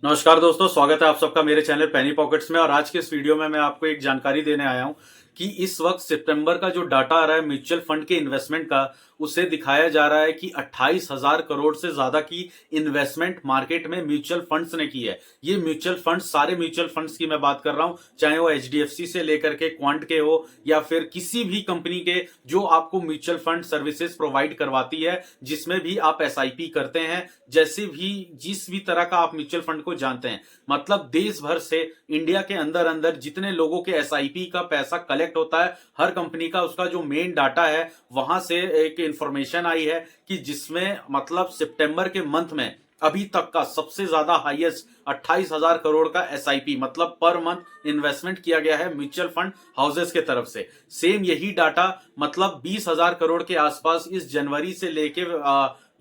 नमस्कार दोस्तों, स्वागत है आप सबका मेरे चैनल पेनी पॉकेट्स में। और आज के इस वीडियो में मैं आपको एक जानकारी देने आया हूं कि इस वक्त सितंबर का जो डाटा आ रहा है म्यूचुअल फंड के इन्वेस्टमेंट का, उसे दिखाया जा रहा है कि 28,000 करोड़ से ज्यादा की इन्वेस्टमेंट मार्केट में म्यूचुअल फंड्स ने की है। ये म्यूचुअल फंड्स, सारे म्यूचुअल फंड्स की मैं बात कर रहा हूं, चाहे वो एचडीएफसी से लेकर के क्वांट के हो या फिर किसी भी कंपनी के जो आपको म्यूचुअल फंड सर्विसेज प्रोवाइड करवाती है, जिसमें भी आप एसआईपी करते हैं, जैसे भी जिस भी तरह का आप म्यूचुअल फंड को जानते हैं। मतलब देश भर से, इंडिया के अंदर अंदर जितने लोगों के एसआईपी का पैसा कलेक्ट होता है, हर कंपनी का उसका जो मेन डाटा है, वहां से एक इंफॉर्मेशन आई है कि जिसमें मतलब सितंबर के मंथ में अभी तक का सबसे ज्यादा हाईएस्ट 28,000 करोड़ का एसआईपी मतलब पर मंथ इन्वेस्टमेंट किया गया है म्यूचुअल फंड हाउसेस के तरफ से। सेम यही डाटा मतलब 20,000 करोड़ के आसपास इस जनवरी से लेके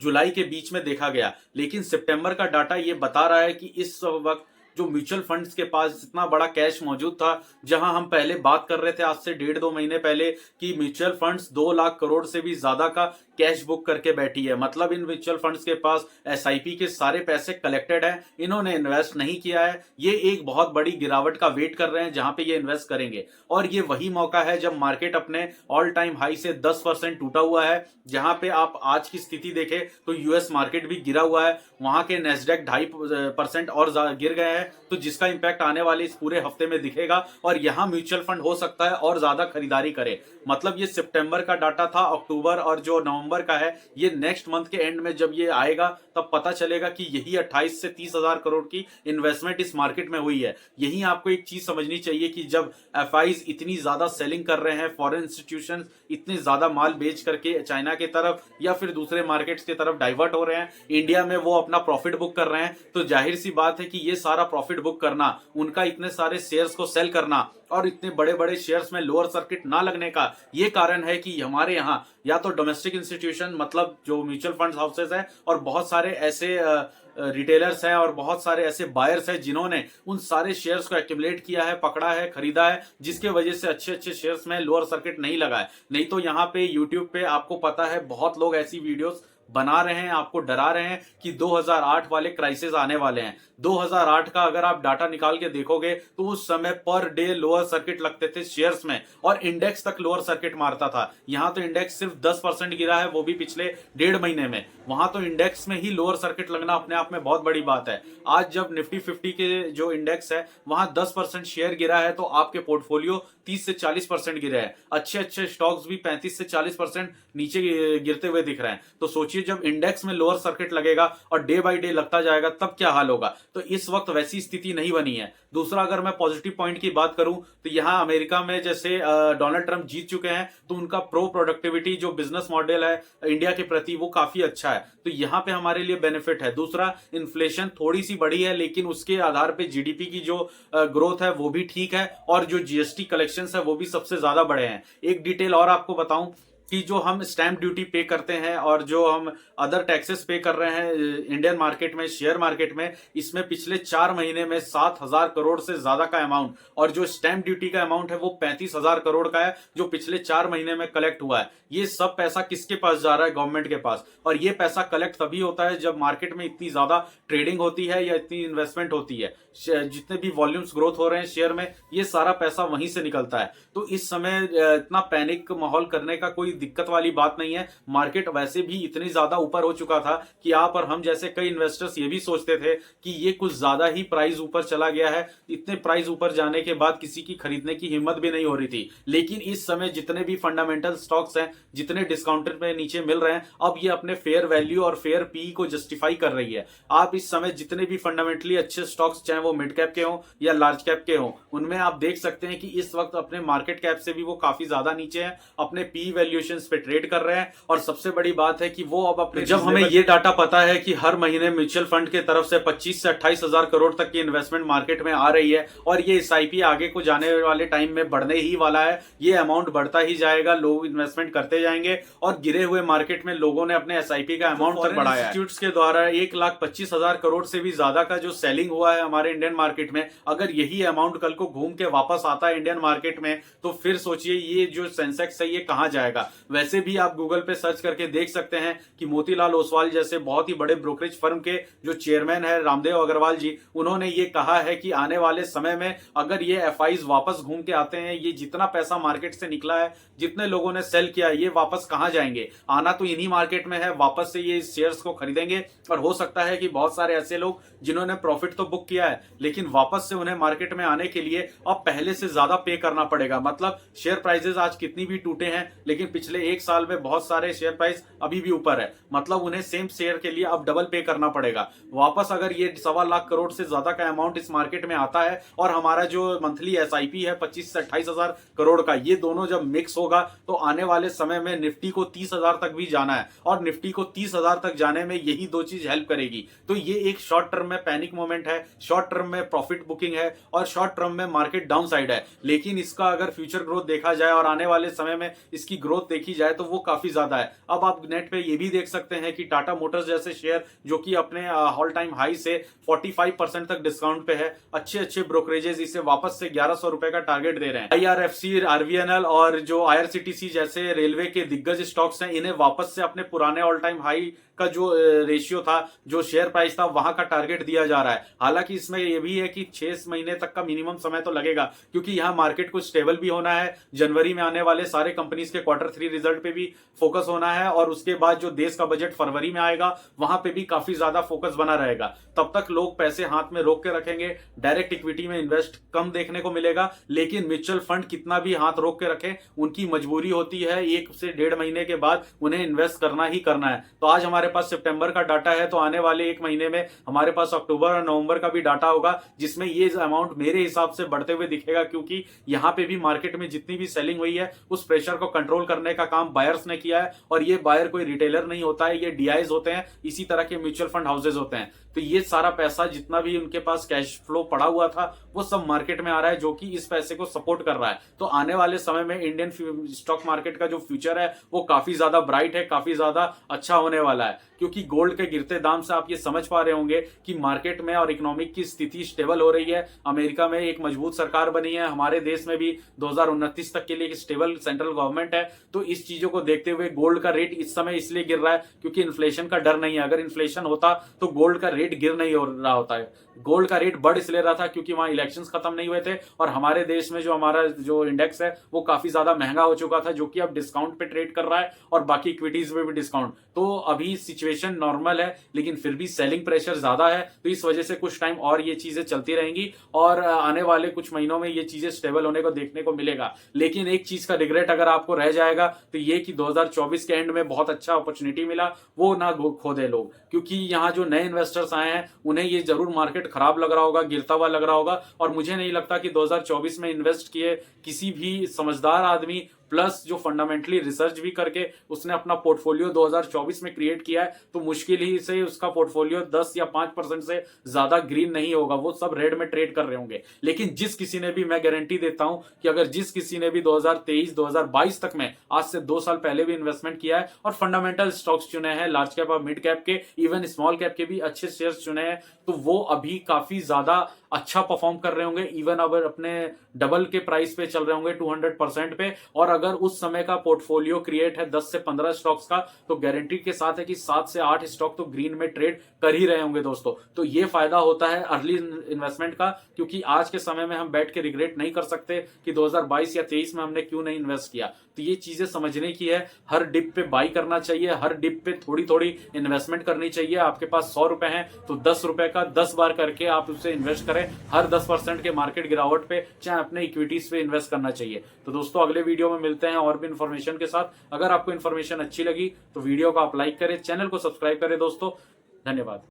जुलाई के बीच में देखा गया। लेकिन सितंबर का डाटा ये बता रहा है कि इस वक्त जो म्यूचुअल फंड्स के पास इतना बड़ा कैश मौजूद था, जहां हम पहले बात कर रहे थे आज से 1.5-2 महीने पहले कि म्यूचुअल फंड्स 2 लाख करोड़ से भी ज्यादा का कैश बुक करके बैठी है। मतलब इन म्यूचुअल फंड्स के पास एसआईपी के सारे पैसे कलेक्टेड है, इन्होंने इन्वेस्ट नहीं किया है। ये एक बहुत बड़ी गिरावट का वेट कर रहे हैं जहां पे ये इन्वेस्ट करेंगे। और ये वही मौका है जब मार्केट अपने ऑल टाइम हाई से 10% टूटा हुआ है। जहां पे आप आज की स्थिति देखें तो यूएस मार्केट भी गिरा हुआ है, वहां के नेस्डेक 2.5% और गिर गए हैं, तो जिसका इंपैक्ट आने वाले इस पूरे हफ्ते में दिखेगा। और यहां म्यूचुअल फंड हो सकता है और ज्यादा खरीदारी करे। मतलब ये सितंबर का डाटा था, अक्टूबर और जो नवंबर का है, ये नेक्स्ट मंथ के एंड में जब ये आएगा तब पता चलेगा कि यही 28 से 30,000 करोड़ की इन्वेस्टमेंट इस मार्केट में हुई है। यही आपको एक चीज समझनी चाहिए कि जब एफआईज इतनी ज्यादा सेलिंग कर रहे हैं, फॉरेन इंस्टीट्यूशन इतने ज्यादा माल बेच करके चाइना की तरफ या फिर दूसरे मार्केट्स की तरफ डाइवर्ट हो रहे हैं, इंडिया में वो अपना प्रॉफिट बुक कर रहे हैं, तो जाहिर सी बात है कि ये सारा प्रॉफिट बुक करना, उनका इतने सारे शेयर्स को सेल करना और इतने बड़े बड़े शेयर्स में लोअर सर्किट ना लगने का ये कारण है कि हमारे यहाँ या तो डोमेस्टिक इंस्टीट्यूशन मतलब जो म्यूचुअल फंड हाउसेस है, और बहुत सारे ऐसे रिटेलर्स हैं और बहुत सारे ऐसे बायर्स हैं जिन्होंने उन सारे शेयर्स को एक्यूमुलेट किया है, पकड़ा है, खरीदा है, जिसके वजह से अच्छे अच्छे शेयर्स में लोअर सर्किट नहीं लगा है। नहीं तो यहाँ पे यूट्यूब पे आपको पता है बहुत लोग ऐसी वीडियोस बना रहे हैं, आपको डरा रहे हैं कि 2008 वाले क्राइसिस आने वाले हैं। 2008 का अगर आप डाटा निकाल के देखोगे तो उस समय पर डे लोअर सर्किट लगते थे शेयर्स में, और इंडेक्स तक लोअर सर्किट मारता था। यहां तो इंडेक्स सिर्फ 10% गिरा है, वो भी पिछले 1.5 महीने में। वहां तो इंडेक्स में ही लोअर सर्किट लगना अपने आप में बहुत बड़ी बात है। आज जब निफ्टी 50 के जो इंडेक्स है वहां 10% शेयर गिरा है, तो आपके पोर्टफोलियो 30 से 40% गिरे हैं। अच्छे अच्छे स्टॉक्स भी 35 से 40% नीचे गिरते हुए दिख रहे हैं। तो सोचिए जब इंडेक्स में लोअर सर्किट लगेगा और डे बाय डे लगता जाएगा तब क्या हाल होगा। तो इस वक्त वैसी स्थिति नहीं बनी है। दूसरा, अगर मैं पॉजिटिव पॉइंट की बात करूं तो यहां अमेरिका में जैसे डोनाल्ड ट्रंप जीत चुके हैं, तो उनका प्रो प्रोडक्टिविटी जो बिजनेस मॉडल है इंडिया के प्रति वो काफी अच्छा है, तो यहां पे हमारे लिए बेनिफिट है। दूसरा, इन्फ्लेशन थोड़ी सी बढ़ी है लेकिन उसके आधार पे जीडीपी की जो ग्रोथ है वो भी ठीक है, और जो जीएसटी कलेक्शन है वो भी सबसे ज्यादा बढ़े हैं। एक डिटेल और आपको बताऊं कि जो हम स्टैंप ड्यूटी पे करते हैं और जो हम अदर टैक्सेस पे कर रहे हैं इंडियन मार्केट में, शेयर मार्केट में, इसमें पिछले 4 महीने में 7,000 करोड़ से ज्यादा का अमाउंट, और जो स्टैंप ड्यूटी का अमाउंट है वो 35,000 करोड़ का है जो पिछले 4 महीने में कलेक्ट हुआ है। ये सब पैसा किसके पास जा रहा है? गवर्नमेंट के पास। और ये पैसा कलेक्ट तभी होता है जब मार्केट में इतनी ज्यादा ट्रेडिंग होती है या इतनी इन्वेस्टमेंट होती है। जितने भी वॉल्यूम्स ग्रोथ हो रहे हैं शेयर में, ये सारा पैसा वहीं से निकलता है। तो इस समय इतना पैनिक माहौल करने का कोई दिक्कत वाली बात नहीं है। मार्केट वैसे भी इतनी ज्यादा ऊपर हो चुका था कि आप और हम जैसे कई इन्वेस्टर्स ये भी सोचते थे कि ये कुछ ज्यादा ही प्राइस ऊपर चला गया है। इतने प्राइस ऊपर जाने के बाद किसी की खरीदने की हिम्मत भी नहीं हो रही थी। लेकिन इस समय जितने भी फंडामेंटल स्टॉक्स हैं, जितने डिस्काउंटेड पे नीचे मिल रहे हैं, अब ये अपने फेयर वैल्यू और फेयर पी को जस्टिफाई कर रही है। आप इस समय जितने भी फंडामेंटली अच्छे स्टॉक्स, चाहे वो मिड कैप के हों या लार्ज कैप के हों, उनमें आप देख सकते हैं कि इस वक्त अपने मार्केट कैप से भी वो काफी ज्यादा नीचे हैं, अपने पी वैल्यूएशन पे ट्रेड कर रहे हैं। और सबसे बड़ी बात है कि वो अब अपने, जब हमें ये डाटा पता है कि हर महीने म्यूचुअल फंड के तरफ से 25 से 28,000 करोड़ तक की इन्वेस्टमेंट मार्केट में आ रही है, और ये एसआईपी आगे को जाने वाले टाइम में बढ़ने ही वाला है। ये अमाउंट बढ़ता ही जाएगा, लोग इन्वेस्टमेंट करते जाएंगे, और गिरे हुए मार्केट में लोगों ने अपने एसआईपी का अमाउंट तक बढ़ाया है। इंस्टीट्यूट्स के द्वारा 1,25,000 करोड़ से भी ज्यादा का जो सेलिंग हुआ है हमारे इंडियन मार्केट में, अगर यही अमाउंट कल को घूम के वापस आता है इंडियन मार्केट में, तो फिर सोचिए ये जो सेंसेक्स है ये कहां जाएगा। वैसे भी आप गूगल पे सर्च करके देख सकते हैं कि मोतीलाल ओसवाल जैसे बहुत ही बड़े ब्रोकरेज फर्म के जो चेयरमैन है रामदेव अग्रवाल जी, उन्होंने ये कहा है कि आने वाले समय में अगर ये एफआईज वापस घूम के आते हैं, ये जितना पैसा मार्केट से निकला है, जितने लोगों ने सेल किया, ये वापस कहां जाएंगे? आना तो इन्हीं मार्केट में है, वापस से ये शेयर्स को खरीदेंगे। और हो सकता है कि बहुत सारे ऐसे लोग जिन्होंने प्रॉफिट तो बुक किया है, लेकिन वापस से उन्हें मार्केट में आने के लिए अब पहले से ज्यादा पे करना पड़ेगा। मतलब शेयर प्राइसेस आज कितनी भी टूटे हैं, लेकिन पिछले एक साल में बहुत सारे शेयर प्राइस अभी भी ऊपर है। मतलब उन्हें सेम शेयर के लिए अब डबल पे करना पड़ेगा। वापस अगर ये 1.25 लाख करोड़ से ज्यादा का अमाउंट इस मार्केट में आता है और हमारा जो मंथली एसआईपी है 25 से 28 हजार करोड़ का, ये दोनों जब मिक्स होगा तो आने वाले समय में निफ्टी को 30,000 तक भी जाना है। और निफ्टी को 30,000 तक जाने में यही दो चीज हेल्प करेगी। तो ये एक शॉर्ट टर्म में पैनिक मोमेंट है, शॉर्ट टर्म में प्रॉफिट बुकिंग है और शॉर्ट टर्म में मार्केट डाउन साइड है। लेकिन इसका अगर फ्यूचर ग्रोथ देखा जाए और आने वाले समय में इसकी ग्रोथ देखी जाए तो वो काफी ज्यादा है। अब आप नेट पे ये भी देख सकते हैं कि टाटा मोटर्स जैसे शेयर जो कि अपने ऑल टाइम हाई से 45% तक डिस्काउंट पे है, अच्छे अच्छे ब्रोकरेजेस इसे वापस से 1100 रुपए का टारगेट दे रहे हैं। आईआरएफसी, आरवीएनएल और जो आईआरसीटीसी जैसे रेलवे के दिग्गज स्टॉक्स हैं, इन्हें वापस से अपने पुराने ऑल टाइम हाई का जो रेशियो था, जो शेयर प्राइस था, वहां का टारगेट दिया जा रहा है। हालांकि इसमें यह भी है कि 6 महीने तक का मिनिमम समय तो लगेगा, क्योंकि यहां मार्केट को स्टेबल भी होना है। जनवरी में आने वाले सारे कंपनीज के Q3 रिजल्ट पे भी फोकस होना है और उसके बाद जो देश का बजट फरवरी में आएगा वहां पे भी काफी ज्यादा फोकस बना रहेगा। तब तक लोग पैसे हाथ में रोक के रखेंगे। डायरेक्ट इक्विटी में इन्वेस्ट कम देखने को मिलेगा, लेकिन म्यूचुअल फंड कितना भी हाथ रोक के रखे, उनकी मजबूरी होती है 1 से 1.5 महीने के बाद उन्हें इन्वेस्ट करना ही करना है। तो आज हमारे पास सितंबर का डाटा है, तो आने वाले 1 महीने में हमारे पास अक्टूबर और नवंबर का भी डाटा होगा, जिसमें ये अमाउंट मेरे हिसाब से बढ़ते हुए दिखेगा। क्योंकि यहां पे भी मार्केट में जितनी भी सेलिंग हुई है उस प्रेशर को कंट्रोल करने का काम बायर्स ने किया है। और ये बायर कोई रिटेलर नहीं होता है, ये डीआईज होते हैं, इसी तरह के म्यूचुअल फंड हाउसेज होते हैं। तो ये सारा पैसा जितना भी उनके पास कैश फ्लो पड़ा हुआ था वो सब मार्केट में आ रहा है, जो कि इस पैसे को सपोर्ट कर रहा है। तो आने वाले समय में इंडियन स्टॉक मार्केट का जो फ्यूचर है वो काफी ज्यादा ब्राइट है, काफी ज्यादा अच्छा होने वाला है। क्योंकि गोल्ड के गिरते दाम से आप ये समझ पा रहे होंगे कि मार्केट में और इकोनॉमिक की स्थिति स्टेबल हो रही है। अमेरिका में एक मजबूत सरकार बनी है, हमारे देश में भी 2029 तक के लिए एक स्टेबल सेंट्रल गवर्नमेंट है। तो इस चीजों को देखते हुए गोल्ड का रेट इस समय इसलिए गिर रहा है क्योंकि इन्फ्लेशन का डर नहीं है। अगर इन्फ्लेशन होता तो गोल्ड का रेट गिर नहीं हो रहा होता है। गोल्ड का रेट बढ़ इसलिए रहा था क्योंकि वहां इलेक्शंस खत्म नहीं हुए थे और हमारे देश में जो हमारा जो इंडेक्स है वो काफी ज्यादा महंगा हो चुका था, जो कि अब डिस्काउंट पे ट्रेड कर रहा है और बाकी इक्विटीज में भी डिस्काउंट। तो अभी सिचुएशन नॉर्मल है, लेकिन फिर भी सेलिंग प्रेशर ज्यादा है। तो इस वजह से कुछ टाइम और ये चीजें चलती रहेंगी और आने वाले कुछ महीनों में ये चीजें स्टेबल होने को देखने को मिलेगा। लेकिन एक चीज का रिग्रेट अगर आपको रह जाएगा तो ये कि 2024 के एंड में बहुत अच्छा अपॉर्चुनिटी मिला, वो ना खो दे लोग। क्योंकि यहाँ जो नए इन्वेस्टर्स आए हैं उन्हें ये जरूर मार्केट खराब लग रहा होगा, गिरता हुआ लग रहा होगा। और मुझे नहीं लगता कि 2024 में इन्वेस्ट किए किसी भी समझदार आदमी प्लस जो फंडामेंटली रिसर्च भी करके उसने अपना पोर्टफोलियो 2024 में क्रिएट किया है, तो मुश्किल ही से उसका पोर्टफोलियो 10 या 5% से ज्यादा ग्रीन नहीं होगा। वो सब रेड में ट्रेड कर रहे होंगे। लेकिन जिस किसी ने भी, मैं गारंटी देता हूं कि अगर जिस किसी ने भी 2023-2022 तक में, आज से 2 साल पहले भी इन्वेस्टमेंट किया है और फंडामेंटल स्टॉक्स चुने हैं, लार्ज कैप और मिड कैप के, इवन स्मॉल कैप के भी अच्छे शेयर्स चुने हैं, तो वो अभी काफी ज्यादा अच्छा परफॉर्म कर रहे होंगे। इवन अगर अपने डबल के प्राइस पे चल रहे होंगे 200% पे। और अगर उस समय का पोर्टफोलियो क्रिएट है 10 से 15 स्टॉक्स का, तो गारंटी के साथ है कि 7 से 8 स्टॉक तो ग्रीन में ट्रेड कर ही रहे होंगे दोस्तों। तो ये फायदा होता है अर्ली इन्वेस्टमेंट का, क्योंकि आज के समय में हम बैठ के रिग्रेट नहीं कर सकते कि 2022 या 23 में हमने क्यों नहीं इन्वेस्ट किया। तो ये चीजें समझने की है। हर डिप पे बाई करना चाहिए, हर डिप पे थोड़ी थोड़ी इन्वेस्टमेंट करनी चाहिए। आपके पास 100 रुपए हैं तो 10 रुपए का 10 बार करके आप उससे इन्वेस्ट करें। हर 10% के मार्केट गिरावट पे चाहे अपने इक्विटीज पे इन्वेस्ट करना चाहिए। तो दोस्तों अगले वीडियो में मिलते हैं और भी इन्फॉर्मेशन के साथ। अगर आपको इन्फॉर्मेशन अच्छी लगी तो वीडियो को आप लाइक करें, चैनल को सब्सक्राइब करें दोस्तों। धन्यवाद।